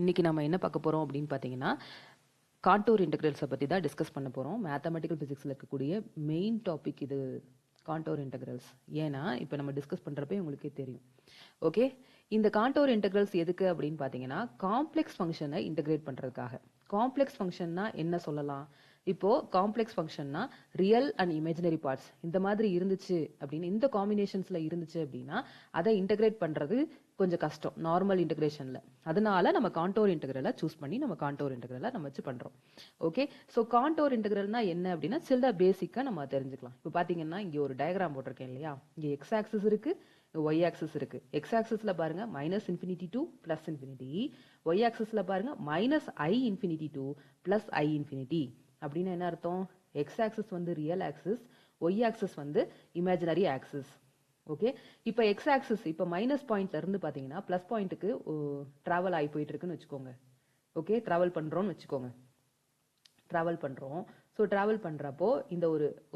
இன்னைக்கு நம்ம என்ன பார்க்க போகிறோம் அப்படின்னு பார்த்தீங்கன்னா கான்டோர் இன்டெகிரல்ஸை பற்றி தான் டிஸ்கஸ் பண்ண போகிறோம். மேத்தமெட்டிக்கல் ஃபிசிக்ஸில் இருக்கக்கூடிய மெயின் டாபிக் இது கான்டோர் இன்டெகிரல்ஸ். ஏன்னா இப்போ நம்ம டிஸ்கஸ் பண்ணுறப்ப உங்களுக்கே தெரியும். ஓகே, இந்த கான்டோர் இன்டெகிரல்ஸ் எதுக்கு அப்படின்னு பார்த்தீங்கன்னா காம்ப்ளெக்ஸ் ஃபங்க்ஷனை இன்டெகிரேட் பண்ணுறதுக்காக. காம்ப்ளெக்ஸ் ஃபங்க்ஷன்னா என்ன சொல்லலாம்? இப்போ காம்ப்ளெக்ஸ் ஃபங்க்ஷன்னா ரியல் அண்ட் இமேஜினரி பார்ட்ஸ் இந்த மாதிரி இருந்துச்சு அப்படின்னு, இந்த காம்பினேஷன்ஸ்ல இருந்துச்சு அப்படின்னா அதை இன்டெகிரேட் பண்றது கொஞ்சம் கஷ்டம் நார்மல் இன்டெகிரேஷன்ல. அதனால நம்ம கான்டோர் இன்டெகிரலை சூஸ் பண்ணி நம்ம கான்டோர் இன்டெகிரலை நம்ம வச்சு பண்றோம். ஓகே, ஸோ கான்டோர் இன்டெகிரல்னா என்ன அப்படின்னா சில பேசிக்கா நம்ம தெரிஞ்சுக்கலாம். இப்போ பாத்தீங்கன்னா இங்க ஒரு டயக்ராம் போட்டிருக்கேன் இல்லையா, இங்க எக்ஸ் ஆக்சிஸ் இருக்கு, ஒய் ஆக்சிஸ் இருக்கு. எக்ஸ் ஆக்சிஸ்ல பாருங்க minus infinity to plus infinity, y ஆக்சிஸ்ல பாருங்க minus i infinity to plus i infinity. அப்படின்னா என்ன அர்த்தம்? எக்ஸ் ஆக்சிஸ் வந்து ரியல் ஆக்சிஸ், ஒய் ஆக்சிஸ் வந்து இமேஜினரி ஆக்சிஸ். ஓகே, இப்போ எக்ஸ் ஆக்சிஸ் இப்போ மைனஸ் பாயிண்ட்ல இருந்து பாத்தீங்கன்னா பிளஸ் பாயிண்ட்டுக்கு டிராவல் ஆகி போயிட்டு இருக்குன்னு வச்சுக்கோங்க. ஓகே, டிராவல் பண்றோம்னு வச்சுக்கோங்க. டிராவல் பண்றோம். ஸோ டிராவல் பண்றப்போ இந்த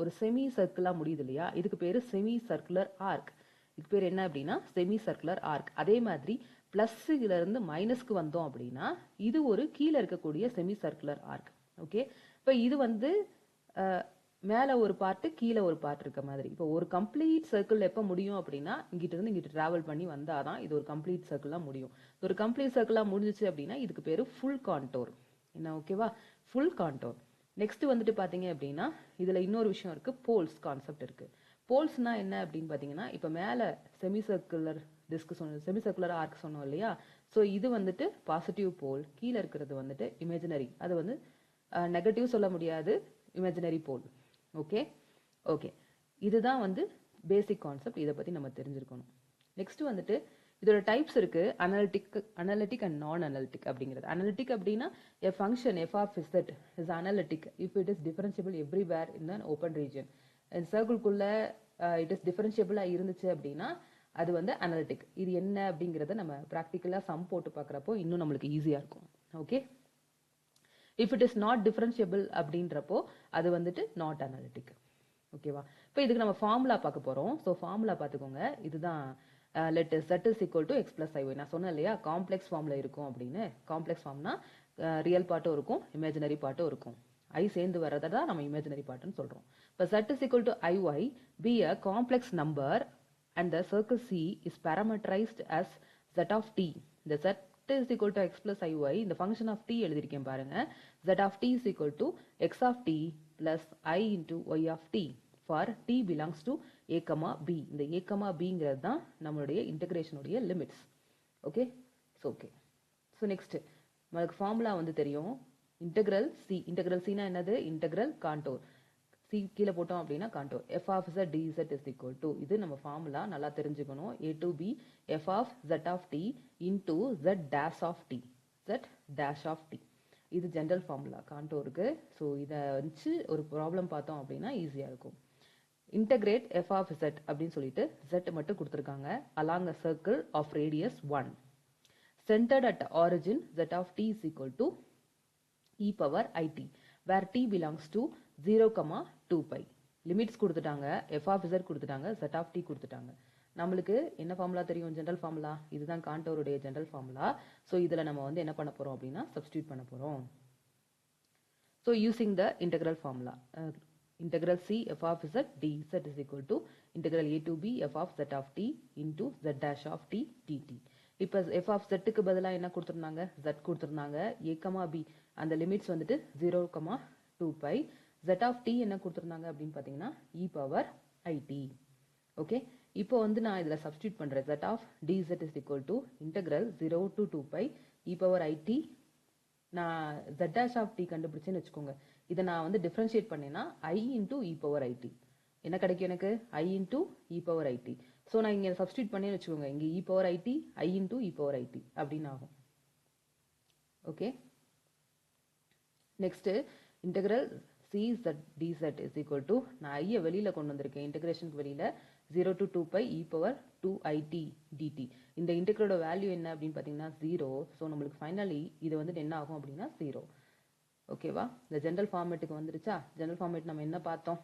ஒரு செமி சர்க்கிளா முடியுது இல்லையா, இதுக்கு பேரு செமி சர்க்குலர் ஆர்க். இதுக்கு பேர் என்ன அப்படின்னா செமி சர்க்குலர் ஆர்க். அதே மாதிரி பிளஸ்ல இருந்து மைனஸ்க்கு வந்தோம் அப்படின்னா இது ஒரு கீழே இருக்கக்கூடிய செமி சர்க்குலர் ஆர்க். ஓகே, இப்போ இது வந்து மேல ஒரு பார்ட் கீழே ஒரு பார்ட் இருக்க மாதிரி. இப்போ ஒரு கம்ப்ளீட் சர்க்கிள் எப்போ முடியும் அப்படின்னா இங்கிட்ட இருந்து இங்கிட்ட டிராவல் பண்ணி வந்தாதான் இது ஒரு கம்ப்ளீட் சர்க்கிளா முடியும். ஒரு கம்ப்ளீட் சர்க்கிளா முடிஞ்சிச்சு அப்படின்னா இதுக்கு பேரு ஃபுல் கான்டோர். என்ன ஓகேவா? Full contour. நெக்ஸ்ட் வந்துட்டு பாத்தீங்க அப்படின்னா இதுல இன்னொரு விஷயம் இருக்கு, போல்ஸ் கான்செப்ட் இருக்கு. போல்ஸ்னா என்ன அப்படின்னு பாத்தீங்கன்னா இப்போ மேல செமி சர்க்குலர் டிஸ்க் சொன்னோம், செமி சர்க்குலர் ஆர்க் சொன்னோம் இல்லையா. ஸோ இது வந்துட்டு பாசிட்டிவ் போல், கீழே இருக்கிறது வந்துட்டு இமேஜினரி, அது வந்து நெகட்டிவ் சொல்ல முடியாது, இமேஜினரி போல். ஓகே ஓகே, இதுதான் வந்து பேசிக் கான்செப்ட். இதை பத்தி நம்ம தெரிஞ்சிருக்கணும். நெக்ஸ்ட் வந்துட்டு இதோட டைப்ஸ் இருக்கு, அனலிட்டிக் அண்ட் நான் அனலிட்டிக் அப்படிங்கிறது. அனலிட்டிக் அப்படின்னா a function f of z is analytic if it is differentiable everywhere in an open region. இந்த சர்க்கிள்குள்ள இட் இஸ் டிஃபரன்ஷியபிளா இருந்துச்சு அப்படின்னா அது வந்து அனலிட்டிக். இது என்ன அப்படிங்கறத நம்ம பிராக்டிக்கலா சம் போட்டு பார்க்கறப்போ இன்னும் நம்மளுக்கு ஈஸியா இருக்கும். Okay, if it is not differentiable அப்படின்றப்போ அது வந்துட்டு நாட் அனலிட்டிக். ஓகேவா? இப்போ இதுக்கு நம்ம ஃபார்முலா பார்க்க போறோம். ஸோ ஃபார்முலா பார்த்துக்கோங்க. இதுதான் let z is equal to x plus iy. நான் சொன்னேன் இல்லையா காம்ப்ளெக்ஸ் ஃபார்ம்ல இருக்கும் அப்படின்னு. காம்ப்ளெக்ஸ் ஃபார்ம்னா ரியல் பார்ட்டும் இருக்கும், இமேஜினரி பார்ட்டும் இருக்கும். ஐ சேர்ந்து வரதை தான் நம்ம இமேஜினரி பார்ட்னு சொல்றோம். இப்போ z is equal to iy be a complex number and the circle C is parameterized as z of t. The z is equal to x plus iy, இந்த function of t எழுதிருக்கேன் பாருங்க. z of t is equal to x of t plus I into y of t for t belongs to a, b. இந்த a, bங்கிறது தான் நம்மளுடைய இன்டெகிரேஷனுடைய limits. Okay, okay. So next நமக்கு formula வந்து தெரியும், integral C. Integral சினா என்னது? Integral contour. C கீழே போட்டோம் அப்படின்னா contour. f of z dz is equal to, இது நம்ம ஃபார்முலா நல்லா தெரிஞ்சுக்கணும், a to b f of z of t into z dash of t. z dash of t இது general formula கான்டோருக்கு. So இதை வச்சு ஒரு ப்ராப்ளம் பார்த்தோம் அப்படின்னா ஈஸியா இருக்கும். இன்டெகிரேட் f of z அப்படின்னு சொல்லிட்டு z மட்டும் கொடுத்துருக்காங்க along a circle of radius 1 centered at origin. z of t is equal to e power it where t belongs to 0, 2 pi. Limits கொடுத்துட்டாங்க, f of z கொடுத்துட்டாங்க, z of t கொடுத்துட்டாங்க. நம்மளுக்கு என்ன formula தெரியும்? General formula. இதுதான் கான்டோருடைய general formula. So இதுல நம்ம வந்து என்ன பண்ண போறோம் அப்படின்னா சப்ஸ்டியூட் பண்ண போறோம். So using the integral formula, integral c f of z dz is equal to integral a to b f of z of t into z dash of t dt. இப்போ f of z க்கு பதிலா என்ன கொடுத்திருந்தாங்க? z கொடுத்திருந்தாங்க. a, b அந்த limits வந்துட்டு 0, 2 pi. z of t என்ன கொடுத்திருந்தாங்க அப்படின்னு பாத்தீங்கன்னா e power it. ஓகே, இப்போ வந்து நான் இதுல சப்ஸ்டியூட் பண்றேன். z of dz is equal to integral 0 to 2 pi e power it. நான் z dash of t கண்டுபிடிச்சேன்னு வச்சுக்கோங்க. இதை நான் வந்து டிஃபரன்ஷியேட் பண்ணேன்னா i into e power it என்ன கிடைக்கும்? எனக்கு i into e power it. So நான் இங்க சப்ஸ்டியூட் பண்ணேன்னு வச்சுக்கோங்க, இங்க e power it i into e power it அப்படின்னு ஆகும். Okay, next integral c z dz is equal to, நான் ஐய வெளியில கொண்டு வந்திருக்கேன் இன்டெகிரேஷனுக்கு வெளியில, 0 to 2 pi e power 2it dt. இந்த இன்டெகிரலோட வேல்யூ என்ன அப்படின்னு பாத்தீங்கன்னா 0. ஸோ நம்மளுக்கு ஃபைனலி இது வந்து என்ன ஆகும் அப்படின்னா 0. ஓகேவா? இந்த ஜெனரல் ஃபார்மேட்டுக்கு வந்துருச்சா? ஜெனரல் ஃபார்மேட் நம்ம என்ன பார்த்தோம்?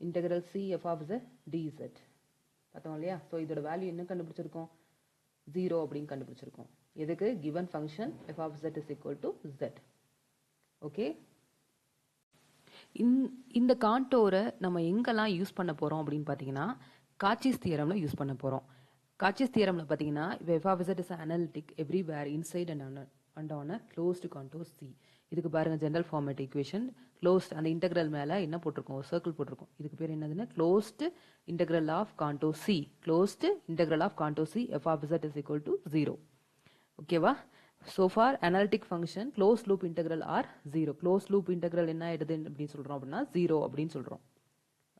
Integral c f of z dz பார்த்தோம் இல்லையா? ஸோ இதோட வேல்யூ என்ன கண்டுபிடிச்சிருக்கோம்? 0 அப்படின்னு கண்டுபிடிச்சிருக்கோம். எதுக்கு given function f of z is equal to z. Okay, இந்த கான்டோரை நம்ம எங்கெல்லாம் யூஸ் பண்ண போகிறோம் அப்படின்னு பார்த்தீங்கன்னா காச்சிஸ் தியரமில் யூஸ் பண்ண போகிறோம். காச்சிஸ் தியரமில் பார்த்தீங்கன்னா f of z is analytic everywhere inside and on a closed contour C. இதுக்கு பாருங்க ஜெனரல் ஃபார்மேட் ஈக்குவேஷன் க்ளோஸ்ட் அந்த இன்டெக்ரல் மேலே என்ன போட்டிருக்கோம், ஒரு சர்க்கிள் போட்டிருக்கோம். இதுக்கு பேர் என்னதுன்னா closed integral of contour C. Closed integral of contour C f of z is equal to 0. ஓகேவா? So far analytic function closed loop integral are 0. Closed loop integral என்ன ஆயிடுது அப்படின்னு சொல்றோம் அப்படின்னா 0 அப்படின்னு சொல்றோம்.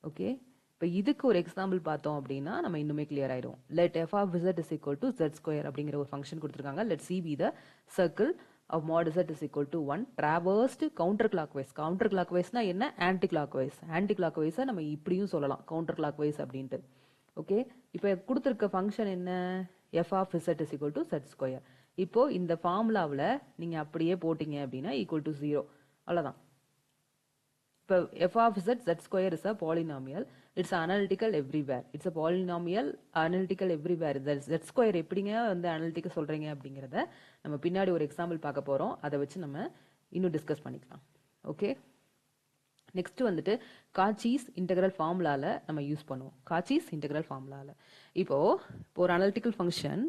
ஓகே, இப்போ இதுக்கு ஒரு எக்ஸாம்பிள் பார்த்தோம் அப்படின்னா நம்ம இன்னுமே கிளியர் ஆயிடும். let f of z is equal to z square அப்படிங்கிற ஒரு ஃபங்க்ஷன் கொடுத்துருக்காங்க. let c be the circle of mod z is equal to 1 traversed counterclockwise. counterclockwise-னா என்ன? anticlockwise. anticlockwise-ஐ நம்ம இப்படியும் சொல்லலாம் counterclockwise அப்படின்ட்டு. ஓகே, இப்போ கொடுத்துருக்க ஃபங்க்ஷன் என்ன? f of z is equal to z square. இப்போ இந்த ஃபார்முலாவில் நீங்க அப்படியே போட்டீங்க அப்படின்னா ஈக்குவல் டு 0. அவ்வளோதான். இப்போ f of z z square is a polynomial. It's analytical everywhere. It's a polynomial analytical everywhere. The z square எப்படிங்க வந்து அனலிட்டிக்கல் சொல்றீங்க அப்படிங்கிறத நம்ம பின்னாடி ஒரு எக்ஸாம்பிள் பார்க்க போறோம். அதை வச்சு நம்ம இன்னும் டிஸ்கஸ் பண்ணிக்கலாம். ஓகே, நெக்ஸ்ட் வந்துட்டு காச்சிஸ் இன்டெக்ரல் ஃபார்முலால நம்ம யூஸ் பண்ணுவோம். காச்சிஸ் இன்டெக்ரல் ஃபார்முலால இப்போ ஒரு analytical function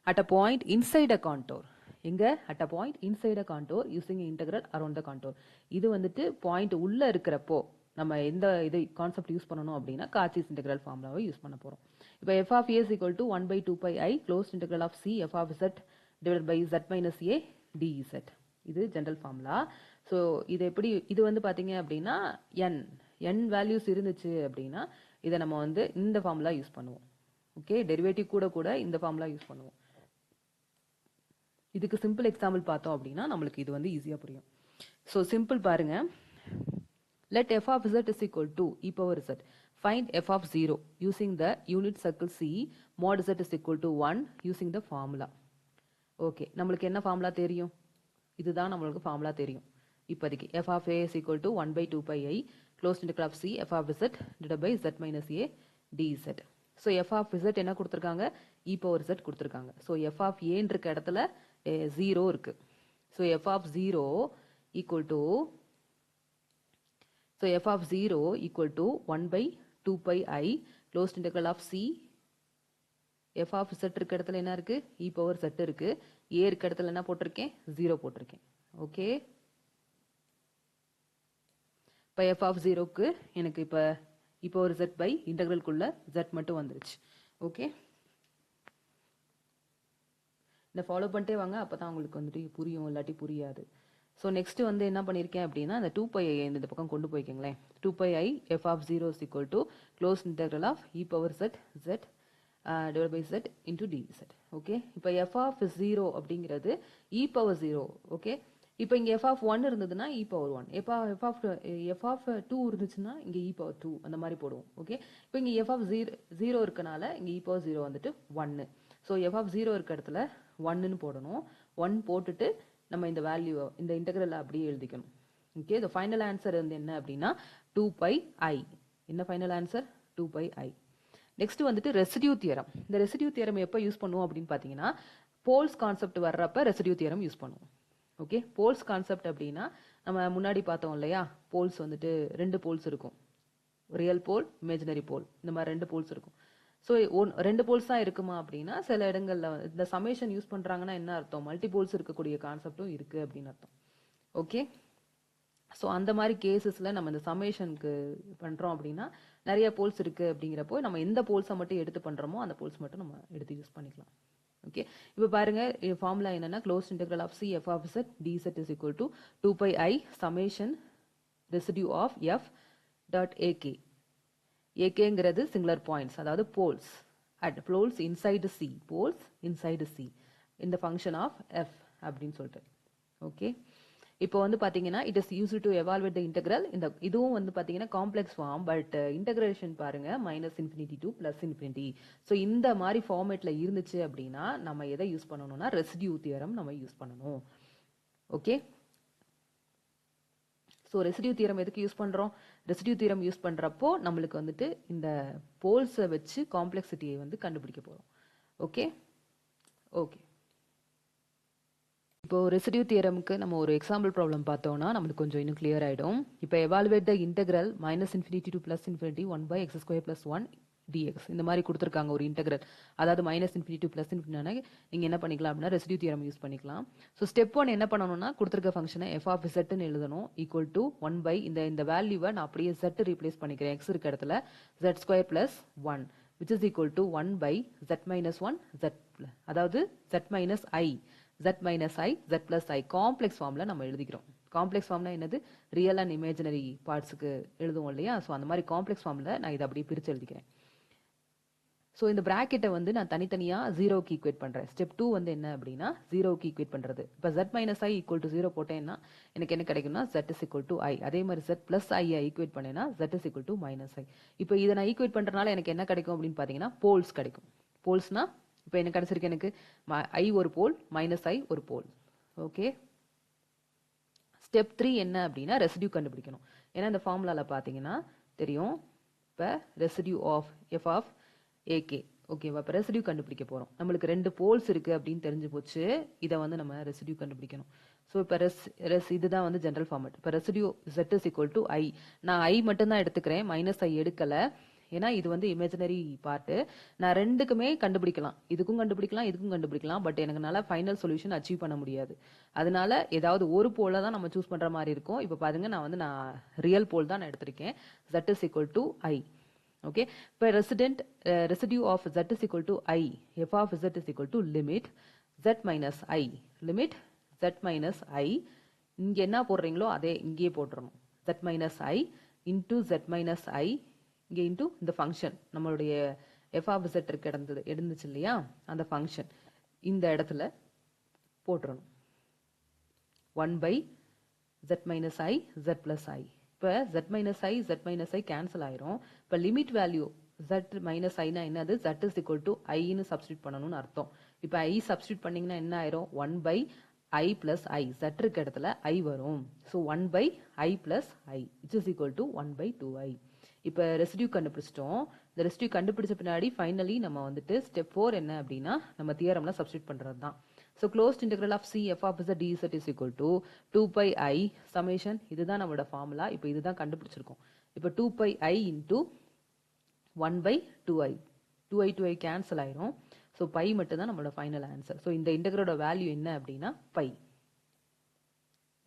at a point inside a contour. எங்க? at a point inside a contour using integral around the contour. இது வந்துட்டு பாயிண்ட் உள்ள இருக்கிறப்போ நம்ம எந்த இது கான்செப்ட் யூஸ் பண்ணணும் அப்படின்னா காச்சிஸ் இன்டெக்ரல் ஃபார்முலாவை யூஸ் பண்ண போறோம். இப்போ f of a is equal to 1 by 2 pi I closed integral of c f of z divided by z minus a dz. இது ஜெனரல் ஃபார்முலா. ஸோ இது எப்படி, இது வந்து பார்த்தீங்க அப்படின்னா n வேல்யூஸ் இருந்துச்சு அப்படின்னா இதை நம்ம வந்து இந்த ஃபார்முலா யூஸ் பண்ணுவோம். ஓகே, டெரிவேட்டிவ் கூட இந்த ஃபார்முலா யூஸ் பண்ணுவோம். இதுக்கு சிம்பிள் எக்ஸாம்பிள் பார்த்தோம் அப்படின்னா நம்மளுக்கு இது வந்து ஈஸியாக புரியும். ஸோ சிம்பிள் பாருங்க. let f of z is equal to e power z. Find f of 0 using the unit circle c mod z is equal to 1 using the formula. Okay, நம்மளுக்கு என்ன ஃபார்முலா தெரியும்? இதுதான் நம்மளுக்கு ஃபார்முலா தெரியும் இப்போதைக்கு. f of a is equal to 1 by 2 pi I closed integral of c f of z divided by z minus a dz. So f of z என்ன கொடுத்துருக்காங்க? e power z கொடுத்துருக்காங்க. So f of a இருக்க இடத்துல 0 இருக்கு. So f of 0 equal to f of 0 equal to 1 by 2 pi I closed integral of c f of z இருக்க இடத்துல என்ன இருக்கு? e power z இருக்கு. a இருக்க இடத்துல என்ன போட்டிருக்கேன்? 0 போட்டிருக்கேன். ஓகே, இப்போ f of 0க்கு எனக்கு இப்போ e power z by இன்டெக்ரலுக்குள்ள z மட்டும் வந்துருச்சு. ஓகே, இந்த ஃபாலோ பண்ணிட்டே வாங்க, அப்போ தான் உங்களுக்கு வந்துட்டு புரியும், இல்லாட்டி புரியாது. ஸோ நெக்ஸ்ட் வந்து என்ன பண்ணியிருக்கேன் அப்படின்னா அந்த 2 pi I இந்த பக்கம் கொண்டு போய்க்கங்களேன். 2 pi I f of 0 is equal to closed integral of e power z divided by z into dz. Okay, இப்போ f of 0 அப்படிங்கிறது e power 0. ஓகே, இப்போ இங்கே f of 1 இருந்ததுன்னா e power 1, f of 2 இருந்துச்சுன்னா இங்கே e power 2 அந்த மாதிரி போடுவோம். ஓகே, இப்போ இங்கே f of 0 இருக்கனால இங்கே e power 0 வந்துட்டு 1. ஸோ f of 0 இருக்க இடத்துல 1ன்னு போடணும். 1 போட்டுட்டு நம்ம இந்த வேல்யூ இந்த இன்டெக்ரல் அப்படியே எழுதிக்கணும். ஓகே, இந்த ஃபைனல் ஆன்சர் வந்து என்ன அப்படின்னா 2 pi I. என்ன final answer? 2 pi I. Next வந்துட்டு ரெசிடியூ தியரம். இந்த ரெசிடியூ தியரம் எப்போ யூஸ் பண்ணுவோம் அப்படின்னு பார்த்தீங்கன்னா போல்ஸ் கான்செப்ட் வர்றப்ப ரெசிடியூ தியரம் யூஸ் பண்ணுவோம். ஓகே, போல்ஸ் கான்செப்ட் அப்படின்னா நம்ம முன்னாடி பார்த்தோம் இல்லையா, போல்ஸ் வந்துட்டு 2 போல்ஸ் இருக்கும். ரியல் போல், இமேஜினரி போல், இந்த மாதிரி 2 போல்ஸ் இருக்கும். ஸோ 2 போல்ஸ் தான் இருக்குமா அப்படின்னா சில இடங்கள்ல இந்த சமேஷன் யூஸ் பண்றாங்கன்னா என்ன அர்த்தம்? மல்டி போல்ஸ் இருக்கக்கூடிய கான்செப்டும் இருக்கு அப்படின்னு அர்த்தம். ஓகே, ஸோ அந்த மாதிரி கேசஸ்ல நம்ம இந்த சமேஷனுக்கு பண்றோம் அப்படின்னா நிறைய போல்ஸ் இருக்கு அப்படிங்கிறப்போ நம்ம எந்த போல்ஸை மட்டும் எடுத்து பண்றோமோ அந்த போல்ஸ் மட்டும் நம்ம எடுத்து யூஸ் பண்ணிக்கலாம். ஓகே, இப்போ பாருங்க ஃபார்முலா என்னன்னா closed integral of c f of z dz is equal to 2 pi I summation residue of f dot ak. akங்கிறது சிங்குலர் பாயிண்ட்ஸ், அதாவது poles at poles inside c, poles inside c இந்த function of f அப்படின்னு சொல்லிட்டு. Okay, இப்போ வந்து பாத்தீங்கன்னா it is used to evaluate the integral. இந்த இதுவும் வந்து பாத்தீங்கன்னா காம்ப்ளெக்ஸ் ஃபார்ம், பட் இன்டெகிரேஷன் பாருங்க -∞ to +∞. ஸோ இந்த மாதிரி ஃபார்மேட்ல இருந்துச்சு அப்படின்னா நம்ம எதை யூஸ் பண்ணணும்னா ரெசிடியூ தியரம் நம்ம யூஸ் பண்ணணும். ஓகே, ஸோ ரெசிடியூ தியரம் எதுக்கு யூஸ் பண்றோம்? ரெசிடியூ தியரம் யூஸ் பண்றப்போ நம்மளுக்கு வந்துட்டு இந்த போல்ஸை வச்சு காம்ப்ளெக்சிட்டியை வந்து கண்டுபிடிக்க போறோம். ஓகே ஓகே இப்போ ரெசிடியூ தியரமுக்கு நம்ம ஒரு எக்ஸாம்பிள் ப்ராப்ளம் பார்த்தோம்னா நமக்கு கொஞ்சம் இன்னும் கிளியர் ஆயிடும். இப்போ evaluate the integral -∞ to +∞ 1/x² + 1 dx இந்த மாதிரி கொடுத்துருக்காங்க ஒரு இன்டெக்ரல். அதாவது -∞ to +∞ நீங்க என்ன பண்ணிக்கலாம் அப்படின்னா ரெசிடியூ தியரம் யூஸ் பண்ணிக்கலாம். ஸோ ஸ்டெப் 1 என்ன பண்ணணும்னா கொடுத்துருக்க ஃபங்க்ஷனை f(z)ன்னு எழுதணும் ஈக்குவல் டு 1 இந்த வேல்யூவை நான் அப்படியே z ரீப்ளேஸ் பண்ணிக்கிறேன் x இருக்க இடத்துல z² + 1 which is equal to 1/z-1 z அதாவது z minus i z minus i z plus i complex ஃபார்ம்ல நம்ம எழுதிக்கிறோம். காம்ப்ளெக்ஸ் ஃபார்ம்னா என்னது, ரியல் அண்ட் இமேஜினரி பார்ட்ஸுக்கு எழுதுவோம் இல்லையா. ஸோ அந்த மாதிரி காம்ப்ளெக்ஸ் ஃபார்ம்ல நான் இதை அப்படியே பிரித்து எழுதிக்கிறேன். ஸோ இந்த பிராக்கெட்டை வந்து நான் தனித்தனியாக ஜீரோக்கு ஈக்குவேட் பண்ணுறேன். ஸ்டெப் 2 வந்து என்ன அப்படின்னா ஜீரோக்கு ஈக்குவேட் பண்ணுறது. இப்போ z minus i equal to 0 போட்டேன்னா எனக்கு என்ன கிடைக்கும்னா z is equal to i. அதே மாதிரி z plus i ஈக்குவேட் பண்ணேன்னா z is equal to minus i. இப்போ இதை நான் ஈக்குவேட் பண்ணுறதுனால எனக்கு என்ன கிடைக்கும் அப்படின்னு பார்த்தீங்கன்னா போல்ஸ் கிடைக்கும். போல்ஸ்னா இப்போ என்ன கிடைச்சிருக்கு, எனக்கு i ஒரு போல் மைனஸ் i ஒரு போல். ஓகே, ஸ்டெப் 3 என்ன அப்படின்னா ரெசிடியூ கண்டுபிடிக்கணும். ஏன்னா இந்த ஃபார்முலாவில் பார்த்தீங்கன்னா தெரியும். இப்போ residue of f of a. K, இப்போ ரெசிடியூ கண்டுபிடிக்க போகிறோம். நம்மளுக்கு 2 போல்ஸ் இருக்குது அப்படின்னு தெரிஞ்சு போச்சு. இதை வந்து நம்ம ரெசிடியூ கண்டுபிடிக்கணும். ஸோ இப்போ இதுதான் வந்து ஜென்ரல் ஃபார்மேட். இப்போ residue z is equal to i. நான் i மட்டும்தான் எடுத்துக்கிறேன், மைனஸ் i எடுக்கலை. ஏன்னா இது வந்து இமேஜினரி பார்ட்டு. நான் ரெண்டுக்குமே கண்டுபிடிக்கலாம், இதுக்கும் கண்டுபிடிக்கலாம் இதுக்கும் கண்டுபிடிக்கலாம். பட் எனக்கு நல்லா ஃபைனல் சொல்யூஷன் அச்சீவ் பண்ண முடியாது. அதனால ஏதாவது ஒரு போல தான் நம்ம சூஸ் பண்ணுற மாதிரி இருக்கும். இப்போ பாருங்க, நான் ரியல் போல் தான் நான் எடுத்திருக்கேன். z is equal to i. Okay, இப்போ residue of z is equal to i, f of z is equal to limit z minus i, limit z minus i. இங்கே என்ன போடுறீங்களோ அதே இங்கேயே போட்டுறணும். z minus i into z minus i இங்கே into இந்த function நம்மளுடைய f of z இருந்துச்சு இல்லையா, அந்த ஃபங்க்ஷன் இந்த இடத்துல போட்டுறணும். 1/z minus i z plus i. இப்போ z minus i z minus i cancel ஆயிரும். இப்போ limit value z minus i னா என்னது, z is equal to i ன்னு சப்ஸ்டியூட் பண்ணணும்னு அர்த்தம். இப்போ i சப்ஸ்டியூட் பண்ணீங்கன்னா என்ன ஆயிரும், 1/i plus i. z இருக்க இடத்துல i வரும். So 1/i plus i which is equal to 1/2i. இப்போ ரெசிடியூ கண்டுபிடிச்சிட்டோம். இந்த ரெசிடியூ கண்டுபிடிச்ச பின்னாடி ஃபைனலி நம்ம வந்துட்டு ஸ்டெப் 4 என்ன அப்படின்னா நம்ம தியரம்ல சப்ஸ்டியூட் பண்றது தான். So closed integral of c f of z dz is equal to 2πi summation. இதுதான் நம்மளோட ஃபார்முலா. இப்போ இதுதான் கண்டுபிடிச்சிருக்கோம். இப்போ 2πi into 1/2i. 2i cancel ஆயிரும். ஸோ பை மட்டும் தான் நம்மளோட ஃபைனல் ஆன்சர். ஸோ இந்த இன்டெக்ரலோட வேல்யூ என்ன அப்படின்னா பை.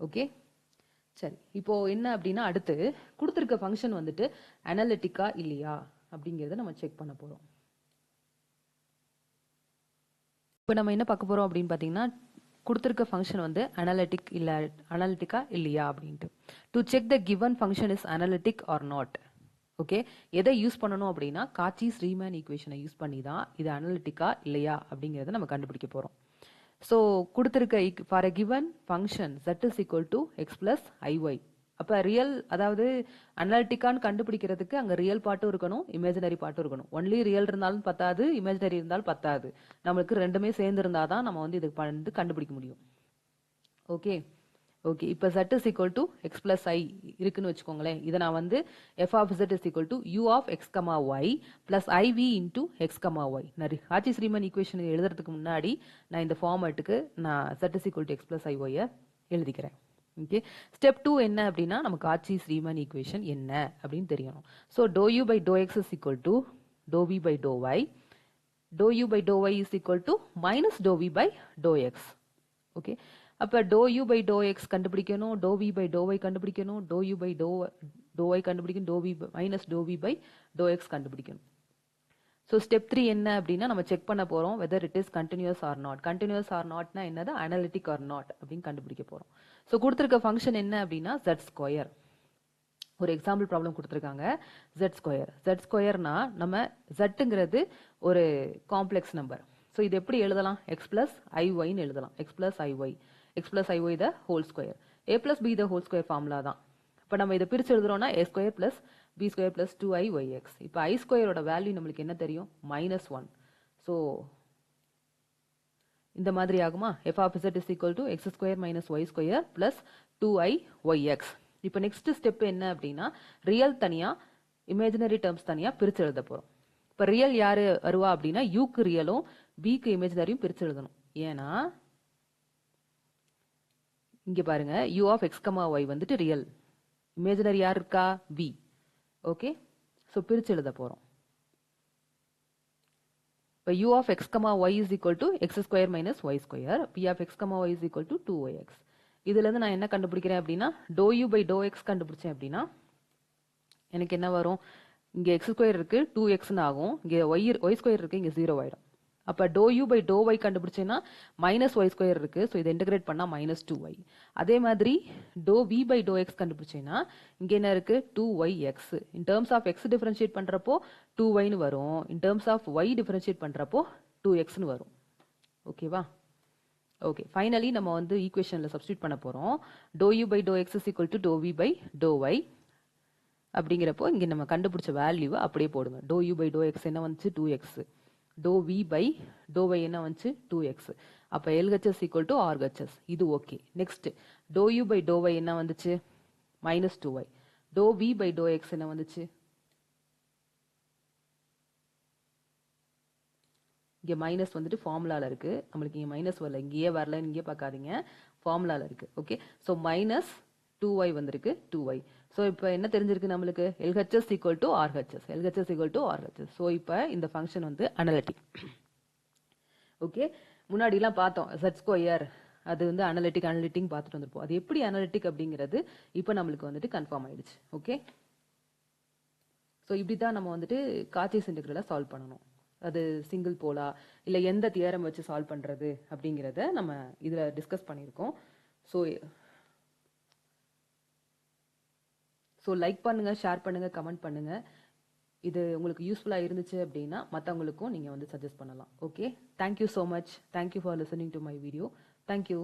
ஓகே, சரி. இப்போ என்ன அப்படின்னா அடுத்து கொடுத்துருக்க ஃபங்க்ஷன் வந்துட்டு அனலிட்டிக்கா இல்லையா அப்படிங்கிறத நம்ம செக் பண்ண போறோம். இப்போ நம்ம என்ன பார்க்க போறோம் அப்படின்னு பார்த்தீங்கன்னா கொடுத்துருக்க ஃபங்க்ஷன் வந்து அனலிட்டிக்கா இல்லையா அப்படின்ட்டு. To check the given function is analytic or not. Okay, எதை யூஸ் பண்ணணும் அப்படின்னா காச்சிஸ் ரீமேன் ஈக்குவேஷனை யூஸ் பண்ணி தான் இது அனலிட்டிக்கா இல்லையா அப்படிங்கிறத நம்ம கண்டுபிடிக்க போறோம். ஸோ கொடுத்துருக்க for a given function z is equal to x plus iy. அப்போ ரியல், அதாவது அனலிட்டிக்கான்னு கண்டுபிடிக்கிறதுக்கு அங்கே ரியல் பார்ட்டும் இருக்கணும் இமேஜினரி பார்ட்டும் இருக்கணும். ஒன்லி ரியல் இருந்தாலும் பத்தாது, இமேஜினரி இருந்தாலும் பத்தாது. நம்மளுக்கு ரெண்டுமே சேர்ந்து இருந்தால் தான் நம்ம வந்து இதுக்கு வந்து கண்டுபிடிக்க முடியும். ஓகே ஓகே, இப்போ z is equal to x plus i இருக்குன்னு வச்சுக்கோங்களேன். இதை நான் வந்து f of z is equal to u of x, y plus iv into x, y. நான் காச்சிஸ் ரீமன் ஈக்குவேஷன் எழுதுறதுக்கு முன்னாடி நான் இந்த ஃபார்மேட்டுக்கு நான் z is equal to x plus iy எழுதிக்கிறேன். ஓகே, ஸ்டெப் 2 என்ன அப்படின்னா நமக்கு காச்சிஸ் ரீமன் ஈக்குவேஷன் என்ன அப்படின்னு தெரியணும். So dou u by dou x is equal to dou v by dou y. dou u by dou y is equal to minus dou v by dou x. Okay, அப்போ dou u by dou x கண்டுபிடிக்கணும், dou v by dou y கண்டுபிடிக்கணும், dou u by dou y கண்டுபிடிக்கணும், dou v minus dou v by dou x கண்டுபிடிக்கணும். So step 3 என்ன அப்படின்னா நம்ம check பண்ண போறோம் whether it is continuous or not. Continuous or நாட்னா என்னது, அனலிட்டிக் ஆர் நாட் அப்படின்னு கண்டுபிடிக்க போறோம். ஸோ கொடுத்துருக்க ஃபங்க்ஷன் என்ன அப்படின்னா z². ஒரு எக்ஸாம்பிள் ப்ராப்ளம் கொடுத்துருக்காங்க z². z²னா நம்ம zங்கிறது ஒரு காம்ப்ளெக்ஸ் நம்பர். ஸோ இது எப்படி எழுதலாம், x plus iy எழுதலாம். x plus iy the whole square. a plus b the whole square formula தான். இப்போ நம்ம இதை பிரிச்சு எழுதுறோம்னா a² plus b² plus 2iyx. இப்போ i² வேல்யூ நம்மளுக்கு என்ன தெரியும், -1. ஸோ இந்த மாதிரி ஆகுமா, f of z is equal to x² minus y² plus 2iyx. இப்போ நெக்ஸ்ட் ஸ்டெப் என்ன அப்படின்னா ரியல் தனியா இமேஜினரி டேர்ம்ஸ் தனியா பிரிச்சு எழுத போறோம். இப்போ ரியல் யாரு வருவா அப்படின்னா யூக்கு ரியலும் பிக்கு இமேஜினரியும் பிரிச்சு எழுதணும். ஏன்னா இங்கே பாருங்க u of x, y வந்துட்டு ரியல். இமேஜினரி யார் இருக்கா? v. ஓகே, ஸோ பிரித்து எழுத போகிறோம். இப்போ u of x, y is equal to x square minus y square. p of x, y is equal to 2yx. இதுலேருந்து நான் என்ன கண்டுபிடிக்கிறேன் அப்படின்னா dou u by dou x கண்டுபிடிச்சேன் அப்படின்னா எனக்கு என்ன வரும்? இங்கே x ஸ்கொயர் இருக்குது 2xன்னு ஆகும். இங்கே y ஸ்கொயர் இருக்குது, இங்கே 0 ஆகிடும். அப்போ dou u by dou y கண்டுபிடிச்சேன்னா மைனஸ் ஒய் ஸ்கொயர் இருக்குது. ஸோ இதை இன்டகிரேட் பண்ணால் மைனஸ் 2y. அதே மாதிரி dou v by dou x கண்டுபிடிச்சேன்னா இங்கே என்ன இருக்குது? 2yx. In terms of x differentiate பண்ணுறப்போ 2yன்னு வரும். In terms of y differentiate பண்ணுறப்போ 2xன்னு வரும். ஓகேவா? ஓகே, ஃபைனலி நம்ம வந்து ஈக்குவேஷனில் சப்ஸ்டியூட் பண்ண போகிறோம். dou u by dou x is equal to dou v by dou y. அப்படிங்கிறப்போ இங்கே நம்ம கண்டுபிடிச்ச வேல்யூவை அப்படியே போடுங்க. dou u by dou x என்ன வந்துச்சு? 2x. dou v by dou y என்ன வந்துச்சு? 2x. அப்போ LHS equal to RHS. இது okay. Next dou u by dou y என்ன வந்துச்சு? Minus 2y. dou v by dou x என்ன வந்துச்சு? இங்கே மைனஸ் வந்துட்டு ஃபார்முலாவில் இருக்குது. நம்மளுக்கு இங்கே மைனஸ் வரல, இங்கேயே வரல, இங்கேயே பார்க்காதீங்க, ஃபார்முலாவில் இருக்குது. ஓகே, ஸோ மைனஸ் 2y வந்திருக்கு, 2y. ஸோ இப்போ என்ன தெரிஞ்சிருக்கு நம்மளுக்கு? LHS equal to RHS. LHS equal to RHS. So இப்போ இந்த ஃபங்க்ஷன் வந்து அனலிட்டிக். ஓகே, முன்னாடிலாம் பார்த்தோம் Z ஸ்கொயர், அது வந்து அனலிட்டிக் பார்த்துட்டு வந்திருப்போம். அது எப்படி அனலிட்டிக் அப்படிங்கிறது இப்போ நம்மளுக்கு வந்துட்டு கன்ஃபார்ம் ஆயிடுச்சு. ஓகே, ஸோ இப்படி தான் நம்ம வந்துட்டு காச்சஸ் இன்டெக்ரலை சால்வ் பண்ணணும். அது சிங்கிள் போலா இல்லை எந்த தியரம் வச்சு சால்வ் பண்ணுறது அப்படிங்கிறத நம்ம இதில் டிஸ்கஸ் பண்ணியிருக்கோம். ஸோ லைக் பண்ணுங்கள், ஷேர் பண்ணுங்கள், கமெண்ட் பண்ணுங்கள். இது உங்களுக்கு யூஸ்ஃபுல்லாக இருந்துச்சு அப்படின்னா மற்றவங்களுக்கும் நீங்கள் வந்து சஜஸ்ட் பண்ணலாம். Okay, thank you so much. Thank you for listening to my video. Thank you.